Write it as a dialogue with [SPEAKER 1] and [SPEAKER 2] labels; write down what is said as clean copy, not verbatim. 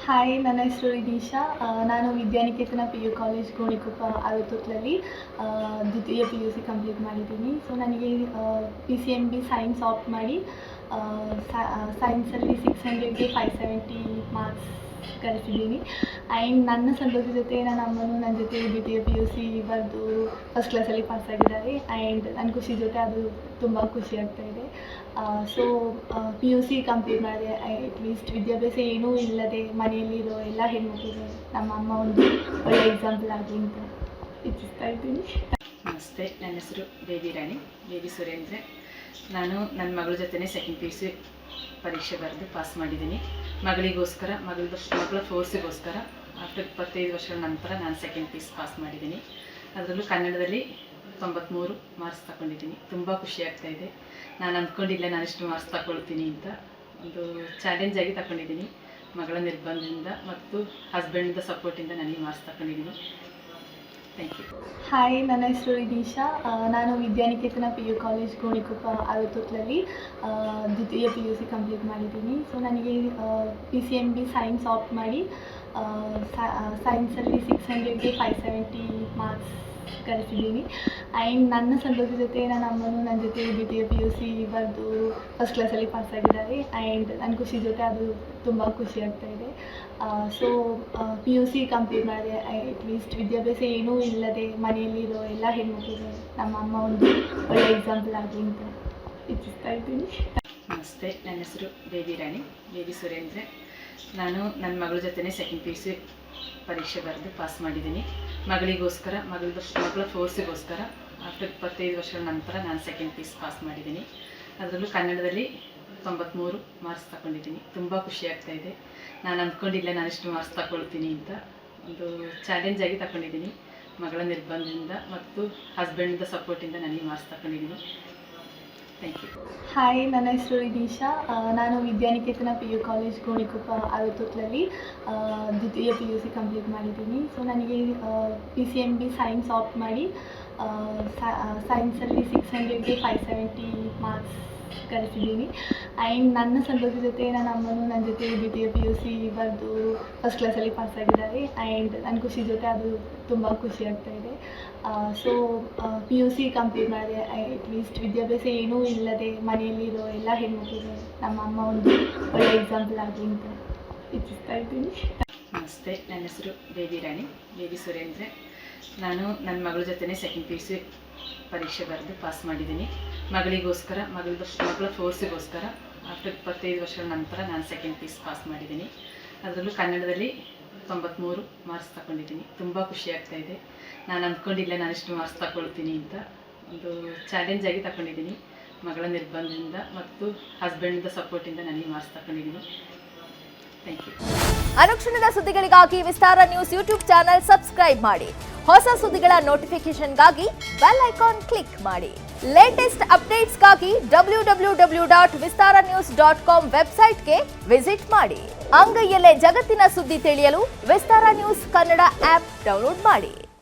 [SPEAKER 1] Hi, ನನ್ನ ಹೆಸರು ವಿನೀಶಾ. ನಾನು ವಿದ್ಯಾನಿಕೇತನ PU ಕಾಲೇಜ್ ಗೋಣಿಕೊಪ್ಪ ಅರವತ್ತೊತ್ತಲಲ್ಲಿ ದ್ವಿತೀಯ PUC ಕಂಪ್ಲೀಟ್ ಮಾಡಿದ್ದೀನಿ. ಸೊ ನನಗೆ PCMB ಸೈನ್ಸ್ ಆಪ್ಟ್ ಮಾಡಿ ಸೈನ್ಸಲ್ಲಿ 600ಗೆ 570 ಮಾರ್ಕ್ಸ್ ಗಳಿಸಿದ್ದೀನಿ. ಆ್ಯಂಡ್ ನನ್ನ ಸಂತೋಷದ ಜೊತೆ ನನ್ನ ಅಮ್ಮನೂ ನನ್ನ ಜೊತೆ ದ್ವಿತೀಯ PUC ಬರೆದು ಫಸ್ಟ್ ಕ್ಲಾಸಲ್ಲಿ ಪಾಸ್ ಆಗಿದ್ದಾರೆ. ಆ್ಯಂಡ್ ನನ್ನ ಖುಷಿ ಜೊತೆ ಅದು ತುಂಬ ಖುಷಿ ಆಗ್ತಾಯಿದೆ. ಸೊ PUC ಕಂಪ್ಲೀಟ್ ಮಾಡಿದೆ. ಅಟ್ಲೀಸ್ಟ್ ವಿದ್ಯಾಭ್ಯಾಸ ಏನೂ ಇಲ್ಲದೆ ಮನೆಯಲ್ಲಿರೋ ಎಲ್ಲ ಹೆಣ್ಮಕ್ಳಿಗೆ ನಮ್ಮ ಅಮ್ಮ ಒಂದು ಒಳ್ಳೆ ಎಕ್ಸಾಂಪಲ್ ಆಗಲಿ ಅಂತ ಇಚ್ಛಿಸ್ತಾ ಇದ್ದೀನಿ.
[SPEAKER 2] ನಮಸ್ತೆ, ನನ್ನ ಹೆಸರು ಬೇಬಿ ಸುರೇಂದ್ರ. ನಾನು ನನ್ನ ಮಗಳ ಜೊತೆ ಸೆಕೆಂಡ್ PUC ಪರೀಕ್ಷೆ ಬರೆದು ಪಾಸ್ ಮಾಡಿದ್ದೀನಿ. ಮಗಳಿಗೋಸ್ಕರ ಮಗಳ ಫೋರ್ಸಿಗೋಸ್ಕರ ಆಫ್ಟರ್ 25 ವರ್ಷಗಳ ನಂತರ ನಾನು ಸೆಕೆಂಡ್ PUC ಪಾಸ್ ಮಾಡಿದ್ದೀನಿ. ಅದರಲ್ಲೂ ಕನ್ನಡದಲ್ಲಿ 93 ಮಾರ್ಕ್ಸ್ ತಗೊಂಡಿದ್ದೀನಿ. ತುಂಬ ಖುಷಿ ಆಗ್ತಾಯಿದೆ. ನಾನು ಅಂದ್ಕೊಂಡಿಲ್ಲ ನಾನಿಷ್ಟು ಮಾರ್ಕ್ಸ್ ತಗೊಳ್ತೀನಿ ಅಂತ. ಒಂದು ಚಾಲೆಂಜ್ ಆಗಿ ತಗೊಂಡಿದ್ದೀನಿ. ಮಗಳ ನಿರ್ಬಂಧದಿಂದ ಮತ್ತು ಹಸ್ಬೆಂಡಿಂದ ಸಪೋರ್ಟಿಂದ ನನಗೆ ಮಾರ್ಕ್ಸ್ ತಗೊಂಡಿದ್ದೀನಿ. Thank you.
[SPEAKER 1] ಹಾಯ್, ನನ್ನ ಹೆಸರು ವಿನೀಶಾ. ನಾನು ವಿದ್ಯಾನಿಕೇತನ PU ಕಾಲೇಜ್ ಗೋಣಿಕೊಪ್ಪ ಅರವತ್ತೊತ್ತಲಲ್ಲಿ ದ್ವಿತೀಯ PUC ಕಂಪ್ಲೀಟ್ ಮಾಡಿದ್ದೀನಿ. ಸೊ ನನಗೆ PCMB ಸೈನ್ಸ್ ಆಪ್ಟ್ ಮಾಡಿ ಸೈನ್ಸಲ್ಲಿ 600ಗೆ 570 ಮಾರ್ಕ್ಸ್ ಗಳಿಸಿದ್ದೀನಿ. ಆ್ಯಂಡ್ ನನ್ನ ಸಂತೋಷದ ಜೊತೆ ನನ್ನ ಅಮ್ಮನೂ ನನ್ನ ಜೊತೆ ದ್ವಿತೀಯ PUC ಬರೆದು ಫಸ್ಟ್ ಕ್ಲಾಸಲ್ಲಿ ಪಾಸ್ ಆಗಿದ್ದಾರೆ. ಆ್ಯಂಡ್ ನನ್ನ ಖುಷಿ ಜೊತೆ ಅದು ತುಂಬ ಖುಷಿ ಆಗ್ತಾಯಿದೆ. ಸೊ PUC ಕಂಪ್ಲೀಟ್ ಮಾಡಿದೆ. ಅಟ್ಲೀಸ್ಟ್ ವಿದ್ಯಾಭ್ಯಾಸ ಏನೂ ಇಲ್ಲದೆ ಮನೆಯಲ್ಲಿರೋ ಎಲ್ಲ ಹೆಣ್ಮಕ್ಳಿಗೆ ನಮ್ಮ ಅಮ್ಮ ಒಂದು ಒಳ್ಳೆ ಎಕ್ಸಾಂಪಲ್ ಆಗಲಿ ಅಂತ ಇಚ್ಛಿಸ್ತಾ ಇದ್ದೀನಿ.
[SPEAKER 2] ನಮಸ್ತೆ, ನನ್ನ ಹೆಸರು ಬೇಬಿ ಸುರೇಂದ್ರ. ನಾನು ನನ್ನ ಮಗಳ ಜೊತೆ ಸೆಕೆಂಡ್ PUC ಪರೀಕ್ಷೆ ಬರೆದು ಪಾಸ್ ಮಾಡಿದ್ದೀನಿ. ಮಗಳಿಗೋಸ್ಕರ ಮಗಳ ಫೋರ್ಸಿಗೋಸ್ಕರ ಆಫ್ಟರ್ 25 ವರ್ಷಗಳ ನಂತರ ನಾನು ಸೆಕೆಂಡ್ PUC ಪಾಸ್ ಮಾಡಿದ್ದೀನಿ. ಅದರಲ್ಲೂ ಕನ್ನಡದಲ್ಲಿ 93 ಮಾರ್ಕ್ಸ್ ತಗೊಂಡಿದ್ದೀನಿ. ತುಂಬ ಖುಷಿ ಆಗ್ತಾಯಿದೆ. ನಾನು ಅಂದ್ಕೊಂಡಿಲ್ಲ ನಾನಿಷ್ಟು ಮಾರ್ಕ್ಸ್ ತಗೊಳ್ತೀನಿ ಅಂತ. ಒಂದು ಚಾಲೆಂಜ್ ಆಗಿ ತಗೊಂಡಿದ್ದೀನಿ. ಮಗಳ ನಿರ್ಬಂಧದಿಂದ ಮತ್ತು ಹಸ್ಬೆಂಡಿಂದ ಸಪೋರ್ಟಿಂದ ನನಗೆ ಮಾರ್ಕ್ಸ್ ತಗೊಂಡಿದ್ದೀನಿ. Thank you.
[SPEAKER 1] ಹಾಯ್, ನನ್ನ ಹೆಸರು ವಿನೀಶಾ. ನಾನು ವಿದ್ಯಾನಿಕೇತನ PU ಕಾಲೇಜ್ ಗೋಣಿಕೊಪ್ಪ ಅರವತ್ತೊತ್ತಲಲ್ಲಿ ದ್ವಿತೀಯ PUC ಕಂಪ್ಲೀಟ್ ಮಾಡಿದ್ದೀನಿ. ಸೊ ನನಗೆ PCMB ಸೈನ್ಸ್ ಆಪ್ಟ್ ಮಾಡಿ ಸೈನ್ಸಲ್ಲಿ 600ಗೆ 570 ಮಾರ್ಕ್ಸ್ ಗಳಿಸಿದ್ದೀನಿ. ಆ್ಯಂಡ್ ನನ್ನ ಸಂತೋಷದ ಜೊತೆ ನನ್ನ ಅಮ್ಮನೂ ನನ್ನ ಜೊತೆ ದ್ವಿತೀಯ PUC ಬರೆದು ಫಸ್ಟ್ ಕ್ಲಾಸಲ್ಲಿ ಪಾಸ್ ಆಗಿದ್ದಾರೆ. ಆ್ಯಂಡ್ ನನ್ನ ಖುಷಿ ಜೊತೆ ಅದು ತುಂಬ ಖುಷಿ ಆಗ್ತಾಯಿದೆ. ಸೊ PUC ಕಂಪ್ಲೀಟ್ ಮಾಡಿದೆ. ಅಟ್ಲೀಸ್ಟ್ ವಿದ್ಯಾಭ್ಯಾಸ ಏನೂ ಇಲ್ಲದೆ ಮನೆಯಲ್ಲಿರೋ ಎಲ್ಲ ಹೆಣ್ಮಕ್ಳಿಗೆ ನಮ್ಮ ಅಮ್ಮ ಒಂದು ಒಳ್ಳೆ ಎಕ್ಸಾಂಪಲ್ ಆಗಲಿ ಅಂತ ಇಚ್ಛಿಸ್ತಾ ಇದ್ದೀನಿ.
[SPEAKER 2] ನಮಸ್ತೆ, ನನ್ನ ಹೆಸರು ಬೇಬಿ ಸುರೇಂದ್ರ. ನಾನು ನನ್ನ ಮಗಳ ಜೊತೆ ಸೆಕೆಂಡ್ PUC ಪರೀಕ್ಷೆ ಬರೆದು ಪಾಸ್ ಮಾಡಿದ್ದೀನಿ. ಮಗಳಿಗೋಸ್ಕರ ಮಗಳ ಫೋರ್ಸಿಗೋಸ್ಕರ ಆಫ್ಟರ್ 25 ವರ್ಷಗಳ ನಂತರ ನಾನು ಸೆಕೆಂಡ್ PUC ಪಾಸ್ ಮಾಡಿದ್ದೀನಿ. ಅದರಲ್ಲೂ ಕನ್ನಡದಲ್ಲಿ 93 ಮಾರ್ಕ್ಸ್ ತಗೊಂಡಿದ್ದೀನಿ. ತುಂಬ ಖುಷಿ ಆಗ್ತಾಯಿದೆ. ನಾನು ಅಂದ್ಕೊಂಡಿಲ್ಲ ನಾನಿಷ್ಟು ಮಾರ್ಕ್ಸ್ ತಗೊಳ್ತೀನಿ ಅಂತ. ಒಂದು ಚಾಲೆಂಜ್ ಆಗಿ ತಗೊಂಡಿದ್ದೀನಿ. ಮಗಳ ನಿರ್ಬಂಧದಿಂದ ಮತ್ತು ಹಸ್ಬೆಂಡಿಂದ ಸಪೋರ್ಟಿಂದ ನನಗೆ ಮಾರ್ಕ್ಸ್ ತಗೊಂಡಿದ್ದೀನಿ. Thank you.
[SPEAKER 3] ಅನುಕ್ಷಣದ ಸುದ್ದಿಗಳಿಗಾಗಿ Vistara news YouTube channel subscribe ಮಾಡಿ. ಹೊಸ ಸುದ್ದಿಗಳ ನೋಟಿಫಿಕೇಶನ್ಗಾಗಿ ಬೆಲ್ ಐಕಾನ್ ಕ್ಲಿಕ್ ಮಾಡಿ. ಲೇಟೆಸ್ಟ್ ಅಪ್ಡೇಟ್ಸ್ಗಾಗಿ www.vistaranews.com ವೆಬ್ಸೈಟ್ಗೆ ವಿಸಿಟ್ ಮಾಡಿ. ಅಂಗೈಯಲ್ಲೇ ಜಗತ್ತಿನ ಸುದ್ದಿ ತಿಳಿಯಲು Vistara news Kannada app download ಮಾಡಿ.